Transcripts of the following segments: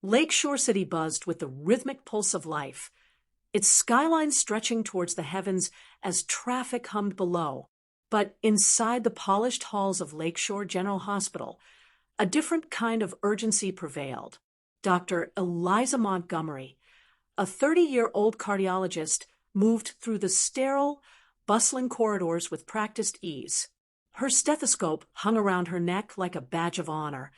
Lakeshore City buzzed with the rhythmic pulse of life, its skyline stretching towards the heavens as traffic hummed below. But inside the polished halls of Lakeshore General Hospital, a different kind of urgency prevailed. Dr. Eliza Montgomery, a 30-year-old cardiologist, moved through the sterile, bustling corridors with practiced ease. Her stethoscope hung around her neck like a badge of honor,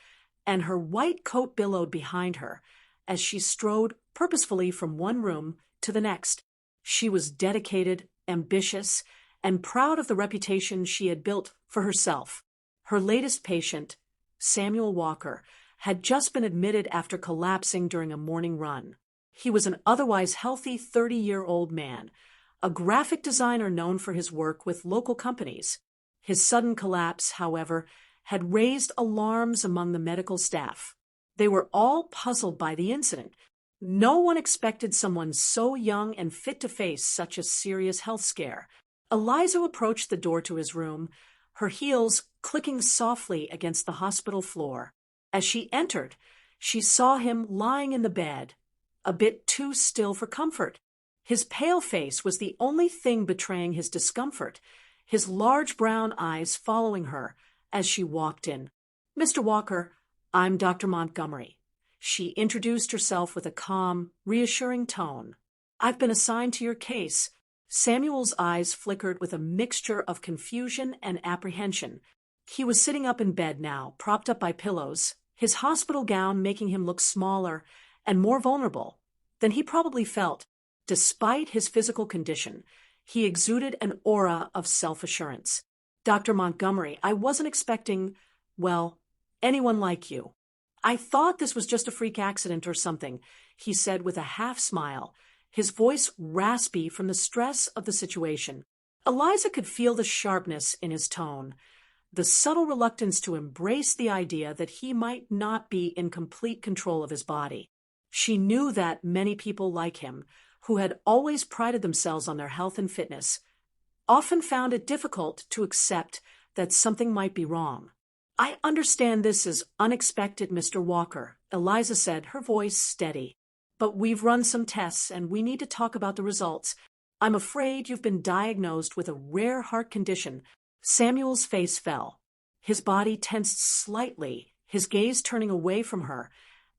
and her white coat billowed behind her as she strode purposefully from one room to the next. She was dedicated, ambitious, and proud of the reputation she had built for herself. Her latest patient, Samuel Walker, had just been admitted after collapsing during a morning run. He was an otherwise healthy 30-year-old man, a graphic designer known for his work with local companies. His sudden collapse, however, had raised alarms among the medical staff. They were all puzzled by the incident. No one expected someone so young and fit to face such a serious health scare. Eliza approached the door to his room, her heels clicking softly against the hospital floor. As she entered, she saw him lying in the bed, a bit too still for comfort. His pale face was the only thing betraying his discomfort, his large brown eyes following her as she walked in. "Mr. Walker, I'm Dr. Montgomery." She introduced herself with a calm, reassuring tone. "I've been assigned to your case." Samuel's eyes flickered with a mixture of confusion and apprehension. He was sitting up in bed now, propped up by pillows, his hospital gown making him look smaller and more vulnerable than he probably felt. Despite his physical condition, he exuded an aura of self-assurance. "Dr. Montgomery, I wasn't expecting, well, anyone like you. I thought this was just a freak accident or something," he said with a half-smile, his voice raspy from the stress of the situation. Eliza could feel the sharpness in his tone, the subtle reluctance to embrace the idea that he might not be in complete control of his body. She knew that many people like him, who had always prided themselves on their health and fitness, often found it difficult to accept that something might be wrong. "I understand this is unexpected, Mr. Walker," Eliza said, her voice steady. "But we've run some tests and we need to talk about the results. I'm afraid you've been diagnosed with a rare heart condition." Samuel's face fell. His body tensed slightly, his gaze turning away from her,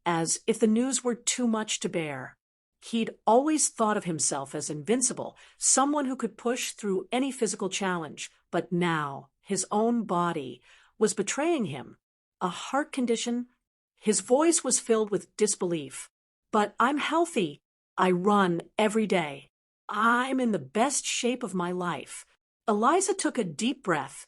as if the news were too much to bear. He'd always thought of himself as invincible, someone who could push through any physical challenge, but now his own body was betraying him. A heart condition? His voice was filled with disbelief. "But I'm healthy. I run every day. I'm in the best shape of my life." Eliza took a deep breath,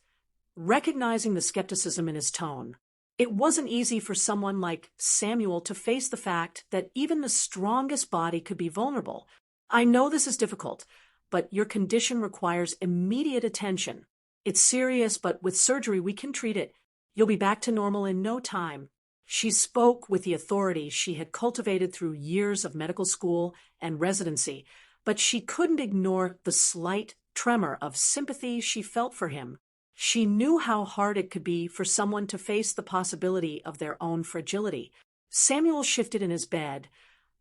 recognizing the skepticism in his tone. It wasn't easy for someone like Samuel to face the fact that even the strongest body could be vulnerable. "I know this is difficult, but your condition requires immediate attention. It's serious, but with surgery we can treat it. You'll be back to normal in no time." She spoke with the authority she had cultivated through years of medical school and residency, but she couldn't ignore the slight tremor of sympathy she felt for him. She knew how hard it could be for someone to face the possibility of their own fragility. Samuel shifted in his bed,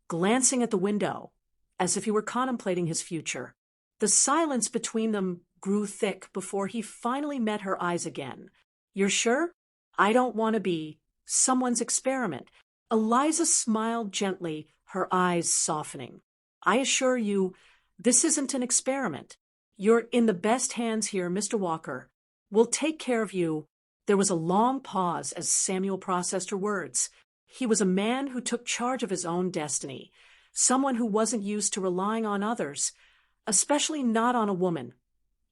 glancing at the window, as if he were contemplating his future. The silence between them grew thick before he finally met her eyes again. "You're sure? I don't want to be someone's experiment." Eliza smiled gently, her eyes softening. "I assure you, this isn't an experiment. You're in the best hands here, Mr. Walker. We'll take care of you." There was a long pause as Samuel processed her words. He was a man who took charge of his own destiny, someone who wasn't used to relying on others, especially not on a woman,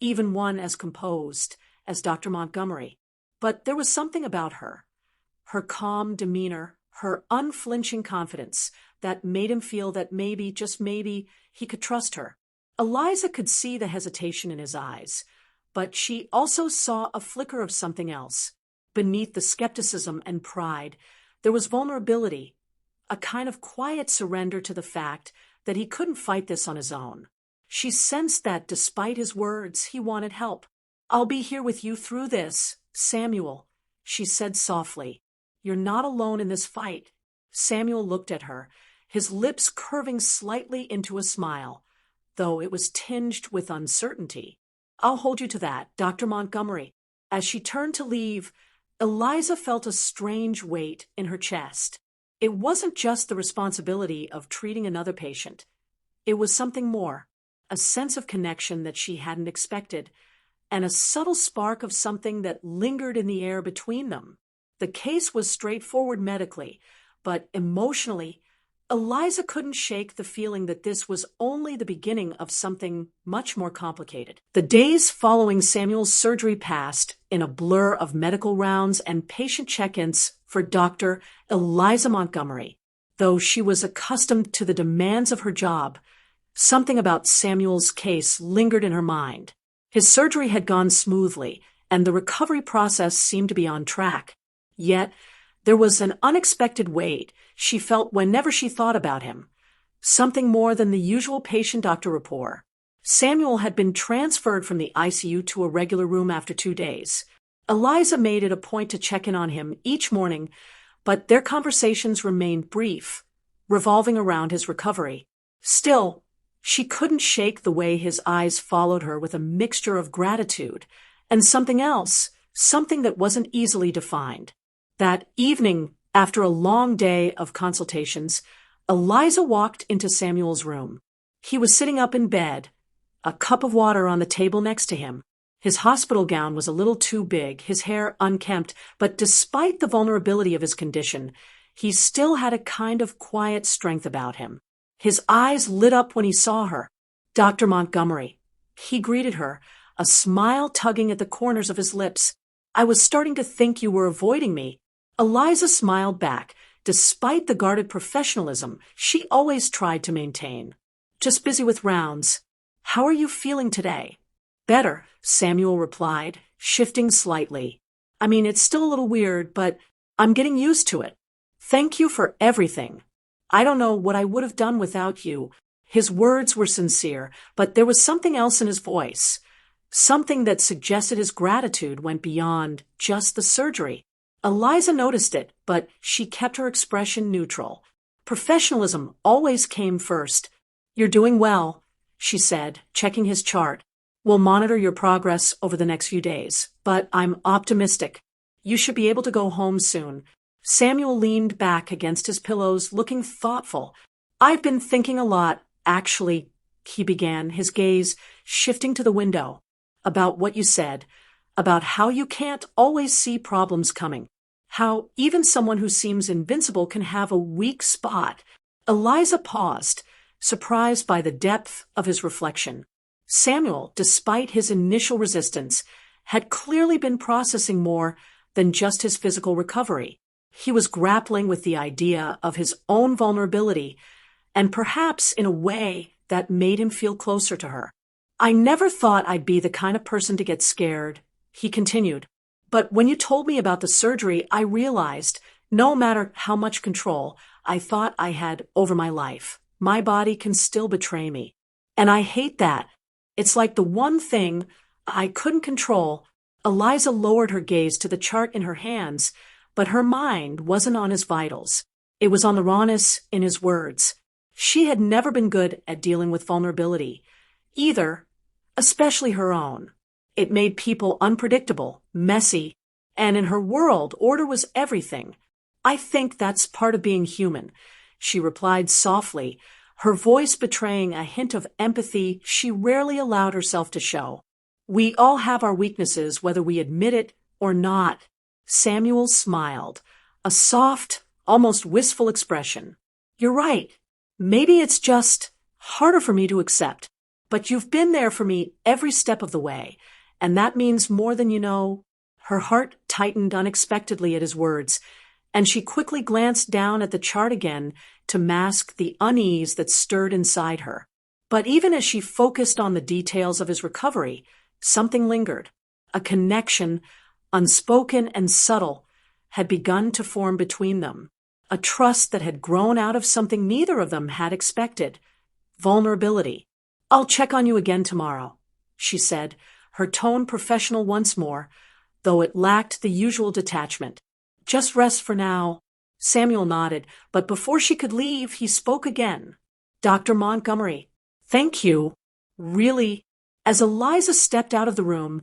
even one as composed as Dr. Montgomery. But there was something about her calm demeanor, her unflinching confidence, that made him feel that maybe, just maybe, he could trust her. Eliza could see the hesitation in his eyes, but she also saw a flicker of something else. Beneath the skepticism and pride, there was vulnerability, a kind of quiet surrender to the fact that he couldn't fight this on his own. She sensed that despite his words, he wanted help. "I'll be here with you through this, Samuel," she said softly. "You're not alone in this fight. Samuel looked at her, his lips curving slightly into a smile, though it was tinged with uncertainty. I'll hold you to that, Dr. Montgomery. As she turned to leave, Eliza felt a strange weight in her chest. It wasn't just the responsibility of treating another patient. It was something more, a sense of connection that she hadn't expected, and a subtle spark of something that lingered in the air between them. The case was straightforward medically, but emotionally, Eliza couldn't shake the feeling that this was only the beginning of something much more complicated. The days following Samuel's surgery passed in a blur of medical rounds and patient check-ins for Dr. Eliza Montgomery. Though she was accustomed to the demands of her job, something about Samuel's case lingered in her mind. His surgery had gone smoothly, and the recovery process seemed to be on track. Yet, there was an unexpected weight she felt whenever she thought about him, something more than the usual patient-doctor rapport. Samuel had been transferred from the ICU to a regular room after 2 days. Eliza made it a point to check in on him each morning, but their conversations remained brief, revolving around his recovery. Still, she couldn't shake the way his eyes followed her with a mixture of gratitude and something else, something that wasn't easily defined. That evening, after a long day of consultations, Eliza walked into Samuel's room. He was sitting up in bed, a cup of water on the table next to him. His hospital gown was a little too big, his hair unkempt, but despite the vulnerability of his condition, he still had a kind of quiet strength about him. His eyes lit up when he saw her. Dr. Montgomery. He greeted her, a smile tugging at the corners of his lips. I was starting to think you were avoiding me. Eliza smiled back, despite the guarded professionalism she always tried to maintain. Just busy with rounds. How are you feeling today? Better, Samuel replied, shifting slightly. I mean, it's still a little weird, but I'm getting used to it. Thank you for everything. I don't know what I would have done without you. His words were sincere, but there was something else in his voice. Something that suggested his gratitude went beyond just the surgery. Eliza noticed it, but she kept her expression neutral. Professionalism always came first. You're doing well, she said, checking his chart. We'll monitor your progress over the next few days, but I'm optimistic. You should be able to go home soon. Samuel leaned back against his pillows, looking thoughtful. I've been thinking a lot, actually, he began, his gaze shifting to the window, about what you said, about how you can't always see problems coming, how even someone who seems invincible can have a weak spot. Eliza paused, surprised by the depth of his reflection. Samuel, despite his initial resistance, had clearly been processing more than just his physical recovery. He was grappling with the idea of his own vulnerability, and perhaps in a way that made him feel closer to her. I never thought I'd be the kind of person to get scared, he continued. But when you told me about the surgery, I realized, no matter how much control I thought I had over my life, my body can still betray me. And I hate that. It's like the one thing I couldn't control. Eliza lowered her gaze to the chart in her hands, but her mind wasn't on his vitals. It was on the rawness in his words. She had never been good at dealing with vulnerability, either, especially her own. It made people unpredictable, messy, and in her world, order was everything. I think that's part of being human, she replied softly, her voice betraying a hint of empathy she rarely allowed herself to show. We all have our weaknesses, whether we admit it or not. Samuel smiled, a soft, almost wistful expression. You're right. Maybe it's just harder for me to accept, but you've been there for me every step of the way, and that means more than you know. Her heart tightened unexpectedly at his words, and she quickly glanced down at the chart again to mask the unease that stirred inside her. But even as she focused on the details of his recovery, something lingered. A connection, unspoken and subtle, had begun to form between them. A trust that had grown out of something neither of them had expected. Vulnerability. I'll check on you again tomorrow, she said, her tone professional once more, though it lacked the usual detachment. Just rest for now. Samuel nodded, but before she could leave, he spoke again. Dr. Montgomery, thank you. Really. As Eliza stepped out of the room,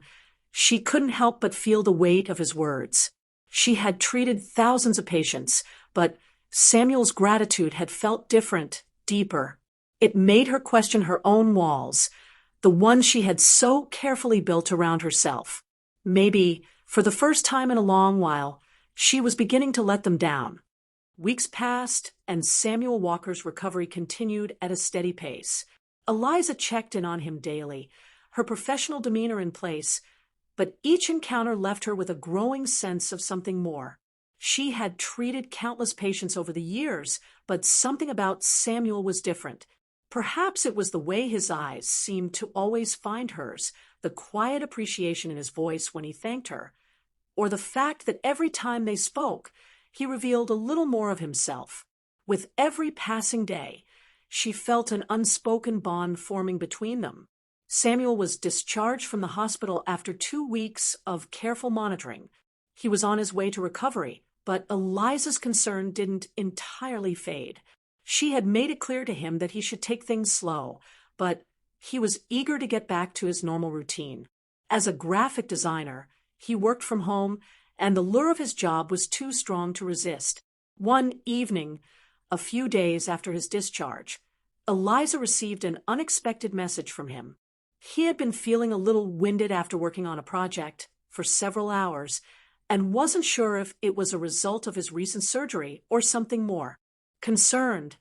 she couldn't help but feel the weight of his words. She had treated thousands of patients, but Samuel's gratitude had felt different, deeper. It made her question her own walls, the ones she had so carefully built around herself. Maybe, for the first time in a long while, she was beginning to let them down. Weeks passed, and Samuel Walker's recovery continued at a steady pace. Eliza checked in on him daily, her professional demeanor in place, but each encounter left her with a growing sense of something more. She had treated countless patients over the years, but something about Samuel was different. Perhaps it was the way his eyes seemed to always find hers, the quiet appreciation in his voice when he thanked her, or the fact that every time they spoke, he revealed a little more of himself. With every passing day, she felt an unspoken bond forming between them. Samuel was discharged from the hospital after 2 weeks of careful monitoring. He was on his way to recovery, but Eliza's concern didn't entirely fade. She had made it clear to him that he should take things slow, but he was eager to get back to his normal routine. As a graphic designer, he worked from home, and the lure of his job was too strong to resist. One evening, a few days after his discharge, Eliza received an unexpected message from him. He had been feeling a little winded after working on a project for several hours and wasn't sure if it was a result of his recent surgery or something more. Concerned,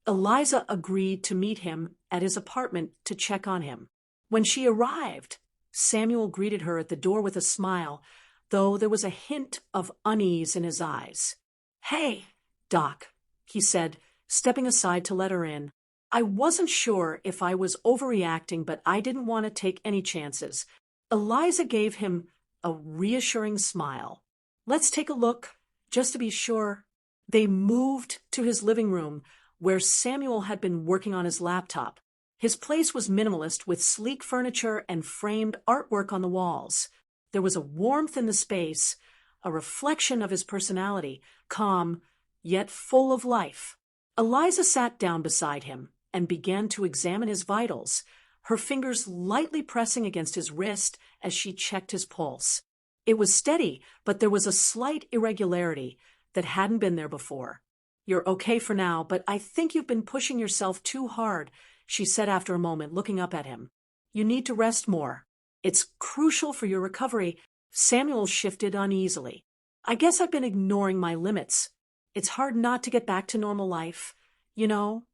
Eliza agreed to meet him at his apartment to check on him. When she arrived, Samuel greeted her at the door with a smile, though there was a hint of unease in his eyes. "Hey, Doc," he said, stepping aside to let her in. "I wasn't sure if I was overreacting, but I didn't want to take any chances." Eliza gave him a reassuring smile. "Let's take a look, just to be sure." They moved to his living room, where Samuel had been working on his laptop. His place was minimalist, with sleek furniture and framed artwork on the walls. There was a warmth in the space, a reflection of his personality, calm, yet full of life. Eliza sat down beside him and began to examine his vitals, her fingers lightly pressing against his wrist as she checked his pulse. It was steady, but there was a slight irregularity that hadn't been there before. "You're okay for now, but I think you've been pushing yourself too hard," she said after a moment, looking up at him. "You need to rest more. It's crucial for your recovery." Samuel shifted uneasily. "I guess I've been ignoring my limits. It's hard not to get back to normal life, you know."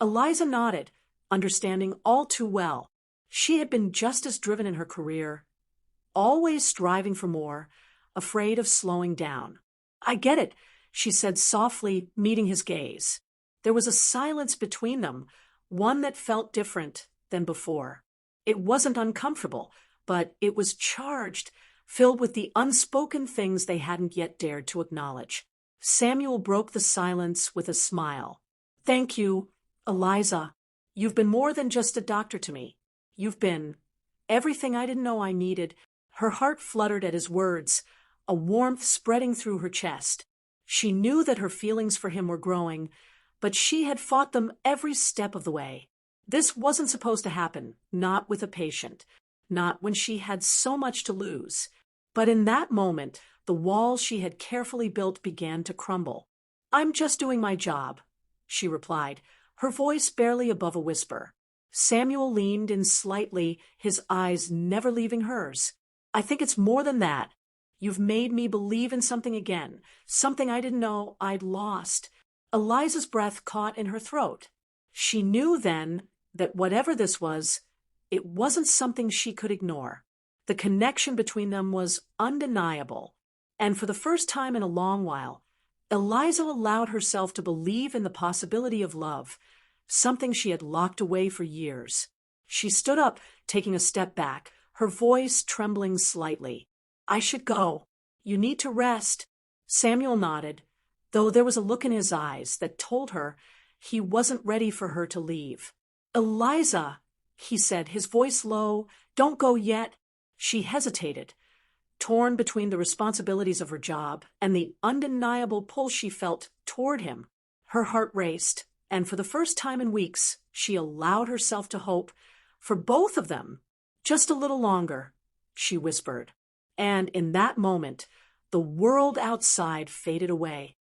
Eliza nodded, understanding all too well. She had been just as driven in her career, always striving for more, afraid of slowing down. "I get it," she said softly, meeting his gaze. There was a silence between them, one that felt different than before. It wasn't uncomfortable, but it was charged, filled with the unspoken things they hadn't yet dared to acknowledge. Samuel broke the silence with a smile. "Thank you, Eliza. You've been more than just a doctor to me. You've been everything I didn't know I needed." Her heart fluttered at his words, a warmth spreading through her chest. She knew that her feelings for him were growing, but she had fought them every step of the way. This wasn't supposed to happen, not with a patient, not when she had so much to lose. But in that moment, the walls she had carefully built began to crumble. "I'm just doing my job," she replied, her voice barely above a whisper. Samuel leaned in slightly, his eyes never leaving hers. "I think it's more than that. You've made me believe in something again, something I didn't know I'd lost." Eliza's breath caught in her throat. She knew then that whatever this was, it wasn't something she could ignore. The connection between them was undeniable, and for the first time in a long while, Eliza allowed herself to believe in the possibility of love, something she had locked away for years. She stood up, taking a step back, her voice trembling slightly. "I should go. You need to rest." Samuel nodded, though there was a look in his eyes that told her he wasn't ready for her to leave. "Eliza," he said, his voice low, "don't go yet." She hesitated, Torn between the responsibilities of her job and the undeniable pull she felt toward him, her heart raced, and for the first time in weeks, she allowed herself to hope for both of them. Just a little longer, she whispered. And in that moment, the world outside faded away,